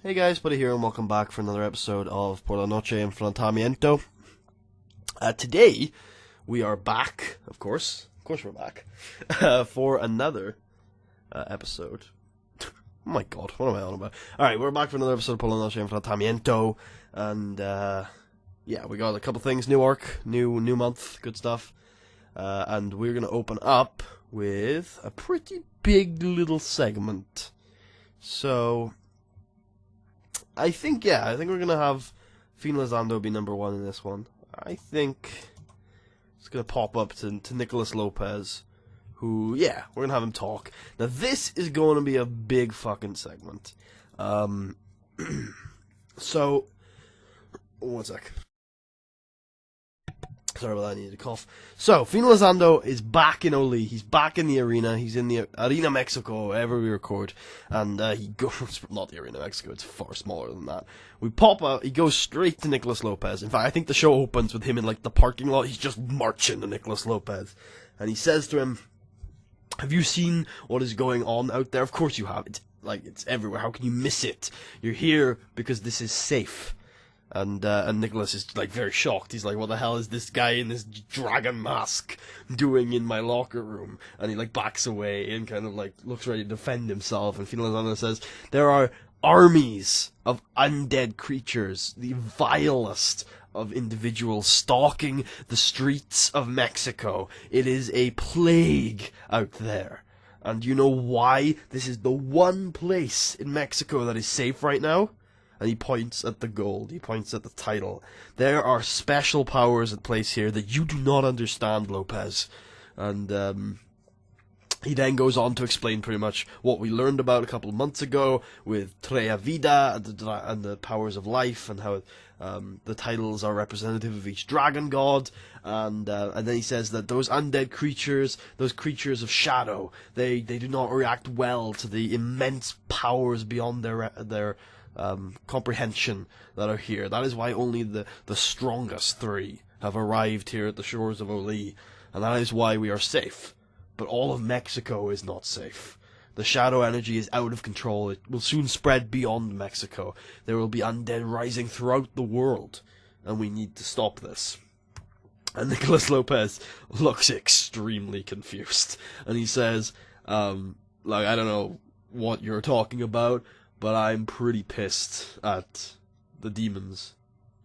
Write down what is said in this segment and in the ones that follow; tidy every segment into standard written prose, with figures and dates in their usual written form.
Hey guys, Buddy here and welcome back for another episode of Por la Noche Enfrentamiento. Today, we are back, of course we're back, for another episode. Oh my god, what am I on about? Alright, we're back for another episode of Por la Noche Enfrentamiento, and yeah, we got a couple things, new arc, new month, good stuff, and we're gonna open up with a pretty big little segment. So I think we're going to have Finalizando be number one in this one. I think it's going to pop up to Nicholas Lopez, who, yeah, we're going to have him talk. Now, this is going to be a big fucking segment. So, one sec. Sorry about that, I needed to cough. So, Finalizando is back in OLLIE. He's back in the arena. He's in the Arena Mexico, wherever we record. And he goes, not the Arena Mexico, it's far smaller than that. We pop out, he goes straight to Nicholas Lopez. In fact, I think the show opens with him in like the parking lot. He's just marching to Nicholas Lopez. And he says to him, "Have you seen what is going on out there?" Of course you have. It's everywhere. How can you miss it? You're here because this is safe. And Nicholas is, like, very shocked. He's like, what the hell is this guy in this dragon mask doing in my locker room? And he, like, backs away and kind of, like, looks ready to defend himself. And Finalizando says, there are armies of undead creatures, the vilest of individuals stalking the streets of Mexico. It is a plague out there. And you know why this is the one place in Mexico that is safe right now? And he points at the gold, he points at the title. There are special powers at place here that you do not understand, Lopez. And he then goes on to explain pretty much what we learned about a couple of months ago with TEW Vida and the powers of life, and how the titles are representative of each dragon god. And then he says that those undead creatures, those creatures of shadow, they do not react well to the immense powers beyond their comprehension that are here. That is why only the strongest three have arrived here at the shores of OLLIE, and that is why we are safe. But all of Mexico is not safe. The shadow energy is out of control. It will soon spread beyond Mexico. There will be undead rising throughout the world, and we need to stop this. And Nicholas Lopez looks extremely confused, and he says, I don't know what you're talking about, but I'm pretty pissed at the demons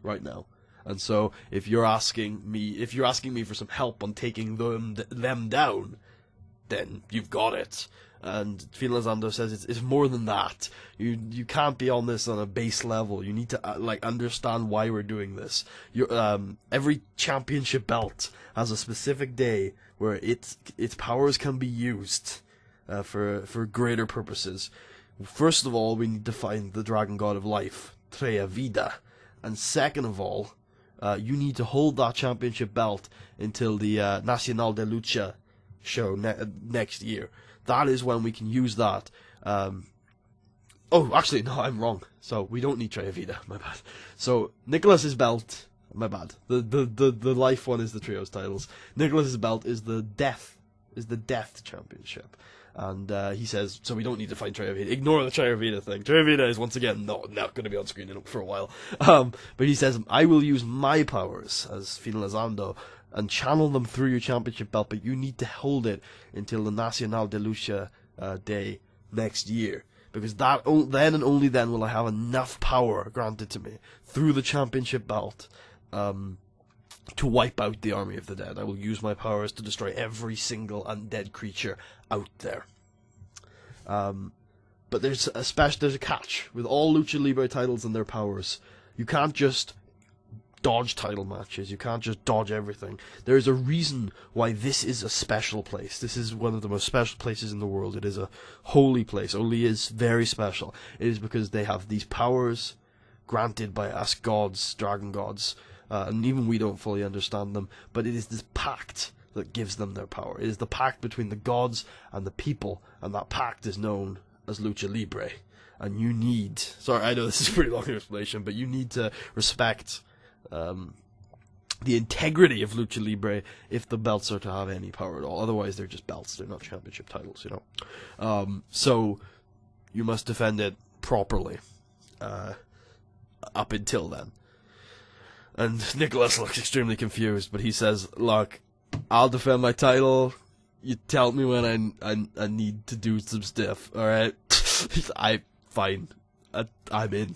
right now. And so, if you're asking me for some help on taking them down, then you've got it. And Finalizando says it's more than that. You can't be on this on a base level. You need to understand why we're doing this. Every championship belt has a specific day where its powers can be used for greater purposes. First of all, we need to find the dragon god of life, TEW Vida. And second of all, you need to hold that championship belt until the Nacional de Lucha show next year. That is when we can use that. Oh, actually, no, I'm wrong. So, we don't need TEW Vida, my bad. So, Nicholas's belt, my bad. The life one is the trios titles. Nicholas's belt is the death championship. And he says, so we don't need to find TEW Vida. Ignore the TEW Vida thing. TEW Vida is once again not going to be on screen for a while. But he says, I will use my powers as Finalizando and channel them through your championship belt, but you need to hold it until the Nacional de Lucha day next year. Because then and only then will I have enough power granted to me through the championship belt to wipe out the army of the dead. I will use my powers to destroy every single undead creature out there. But there's a catch with all Lucha Libre titles and their powers. You can't just dodge title matches. You can't just dodge everything. There is a reason why this is a special place. This is one of the most special places in the world. It is a holy place. OLLIE is very special. It is because they have these powers granted by us gods, dragon gods, and even we don't fully understand them, but it is this pact that gives them their power. It is the pact between the gods and the people, and that pact is known as Lucha Libre. And you need, sorry, I know this is a pretty long explanation, but you need to respect the integrity of Lucha Libre if the belts are to have any power at all. Otherwise, they're just belts. They're not championship titles, you know. So you must defend it properly. up until then. And Nicholas looks extremely confused, but he says, "Look, I'll defend my title. You tell me when I need to do some stuff, alright?" Fine. I'm in.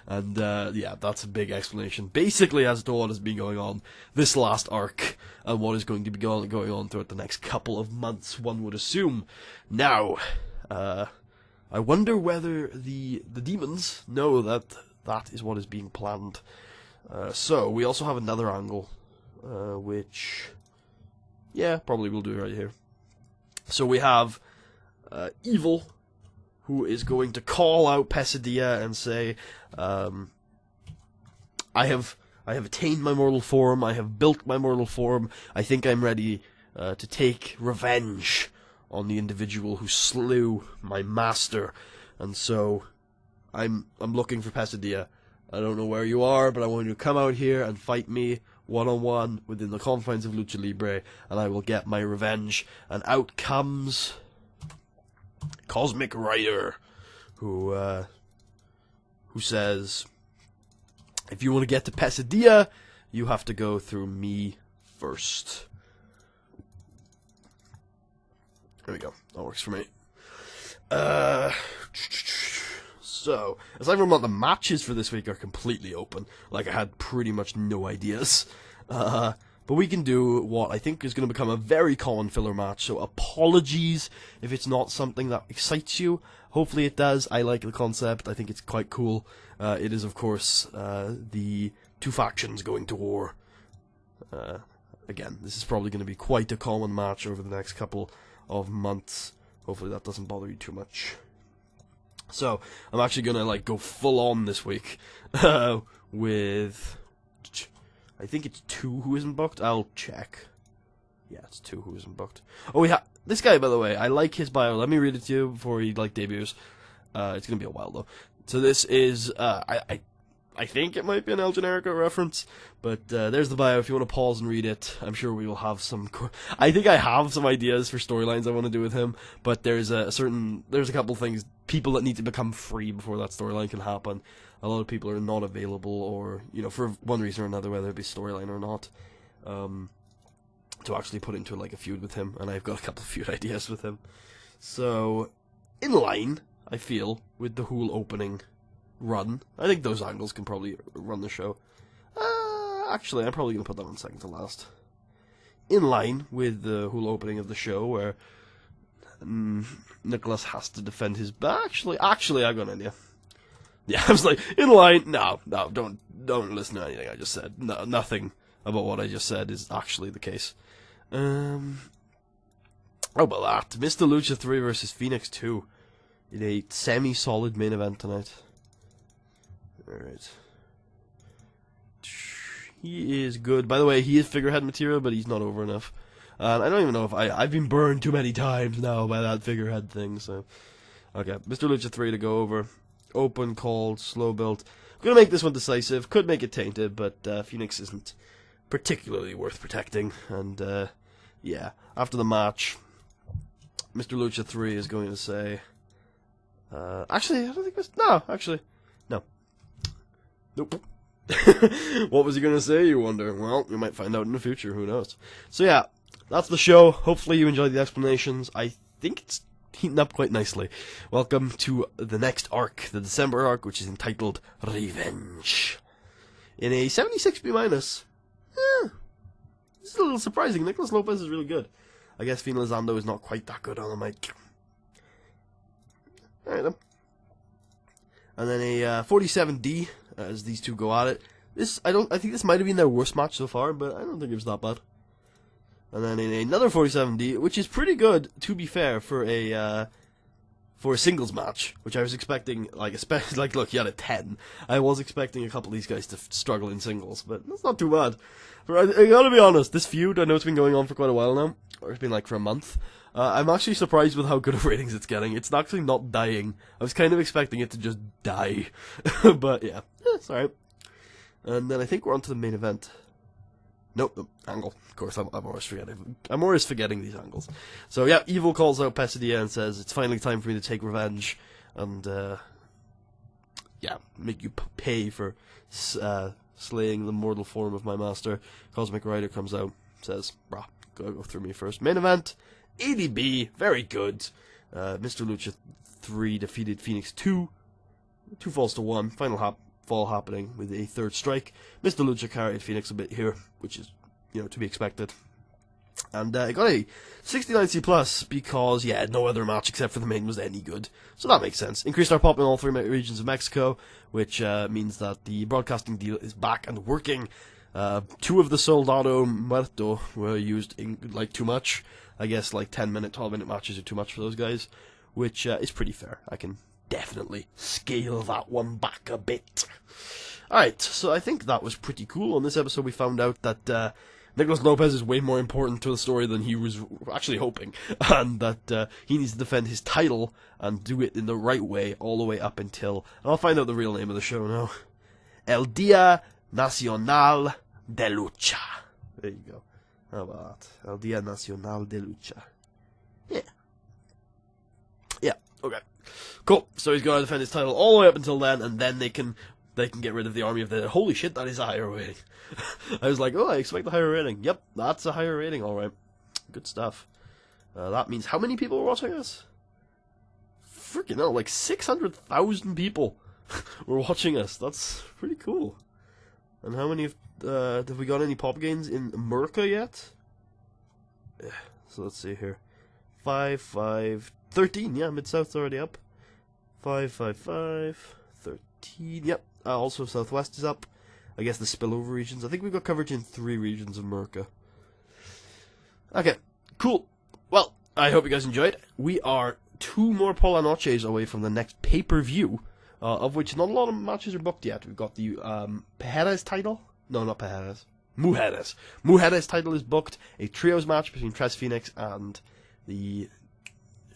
And, yeah, that's a big explanation. Basically, as to what has been going on this last arc, and what is going to be going on throughout the next couple of months, one would assume. Now, I wonder whether the demons know that that is what is being planned. So, we also have another angle, which, yeah, probably we'll do right here. So we have, Evil, who is going to call out Pesadilla and say, I have attained my mortal form, I have built my mortal form, I think I'm ready to take revenge on the individual who slew my master, and so I'm looking for Pesadilla. I don't know where you are, but I want you to come out here and fight me one-on-one within the confines of Lucha Libre, and I will get my revenge. And out comes Cosmic Rider, who says, if you want to get to Pesadilla, you have to go through me first. There we go. That works for me. So, aside from what the matches for this week are completely open, like I had pretty much no ideas, but we can do what I think is going to become a very common filler match, so apologies if it's not something that excites you. Hopefully it does. I like the concept. I think it's quite cool. It is, of course, the two factions going to war. Again, this is probably going to be quite a common match over the next couple of months. Hopefully that doesn't bother you too much. So, I'm actually gonna, like, go full on this week, with, I think it's 2 who isn't booked. I'll check. Yeah, it's 2 who isn't booked. Oh, this guy, by the way, I like his bio. Let me read it to you before he, like, debuts. It's gonna be a while, though. So this is, I think it might be an El Generico reference, but there's the bio if you want to pause and read it. I'm sure we will have some... I think I have some ideas for storylines I want to do with him, but there's a couple things, people that need to become free before that storyline can happen. A lot of people are not available, or, you know, for one reason or another, whether it be storyline or not, to actually put into, like, a feud with him, and I've got a couple of feud ideas with him. So, in line, I feel, with the whole opening run. I think those angles can probably run the show. Actually, I'm probably going to put that on second to last. In line with the whole opening of the show, where Nicholas has to defend his back. Actually, I got an idea. Yeah, I was like, in line. No, don't listen to anything I just said. No, nothing about what I just said is actually the case. How about that? Mr. Lucha 3 versus Phoenix 2 in a semi-solid main event tonight. Alright. He is good. By the way, he is figurehead material, but he's not over enough. I don't even know if I've been burned too many times now by that figurehead thing, so... Okay, Mr. Lucha 3 to go over. Open, called, slow built. I'm gonna make this one decisive. Could make it tainted, but Phoenix isn't particularly worth protecting. And, yeah, after the match, Mr. Lucha 3 is going to say... actually, I don't think this... No, actually... No. Nope. What was he going to say, you wonder? Well, you might find out in the future, who knows. So yeah, that's the show. Hopefully you enjoyed the explanations. I think it's heating up quite nicely. Welcome to the next arc, the December arc, which is entitled Revenge. In a 76B-. This is a little surprising. Nicholas Lopez is really good. I guess Fina Lozando is not quite that good on the mic. Alright then. And then a 47D, as these two go at it. I think this might have been their worst match so far, but I don't think it was that bad. And then in another 47D, which is pretty good, to be fair, for a singles match, which I was expecting, like, especially, like, look, you had a 10. I was expecting a couple of these guys to struggle in singles, but that's not too bad. I gotta be honest, this feud, I know it's been going on for quite a while now, or it's been like for a month. I'm actually surprised with how good of ratings it's getting. It's actually not dying. I was kind of expecting it to just die. But yeah, it's alright. And then I think we're on to the main event. Nope, angle. Of course, I'm always forgetting. I'm always forgetting these angles. So yeah, Evil calls out Pesadilla and says, it's finally time for me to take revenge. And, yeah, make you pay for slaying the mortal form of my master. Cosmic Rider comes out, says, brah, gotta go through me first. Main event, ADB, very good. Mr. Lucha 3 defeated Phoenix 2. 2 falls to 1. Final fall happening with a third strike. Mr. Lucha carried Phoenix a bit here, which is, to be expected. And it got a 69C+, because, yeah, no other match except for the main was any good. So that makes sense. Increased our pop in all 3 regions of Mexico, which means that the broadcasting deal is back and working. 2 of the Soldado Muerto were used in, too much. I guess, 10-minute, 12-minute matches are too much for those guys, which is pretty fair. I can definitely scale that one back a bit. Alright, so I think that was pretty cool. On this episode we found out that Nicholas Lopez is way more important to the story than he was actually hoping, and that he needs to defend his title and do it in the right way all the way up until, and I'll find out the real name of the show now, El Día Nacional de Lucha. There you go. How about that? El Día Nacional de Lucha. Yeah. Yeah, okay. Cool. So he's going to defend his title all the way up until then, and then they can get rid of the Army of the Dead. Holy shit, that is a higher rating. I was like, oh, I expect a higher rating. Yep, that's a higher rating, alright. Good stuff. That means how many people are watching us? Freaking hell, 600,000 people were watching us. That's pretty cool. And how many have we got any pop gains in America yet? Yeah, so let's see here. 5, 5, 13, yeah, Mid-South's already up. 5, 5, 5, 13, yep. Also, Southwest is up. I guess the spillover regions. I think we've got coverage in 3 regions of America. Okay, cool. Well, I hope you guys enjoyed. We are 2 more Por la Noches away from the next pay-per-view, of which not a lot of matches are booked yet. We've got the Pereira's title. No, not Pereira's. Mujeres. Mujeres title is booked. A trios match between Tres Phoenix and the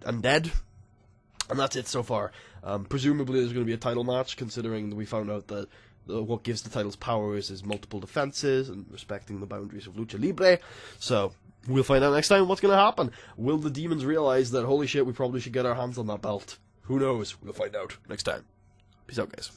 Undead. And that's it so far. Presumably there's going to be a title match, considering that we found out that what gives the titles power is multiple defenses and respecting the boundaries of Lucha Libre. So, we'll find out next time what's going to happen. Will the demons realize that, holy shit, we probably should get our hands on that belt? Who knows? We'll find out next time. Peace out, guys.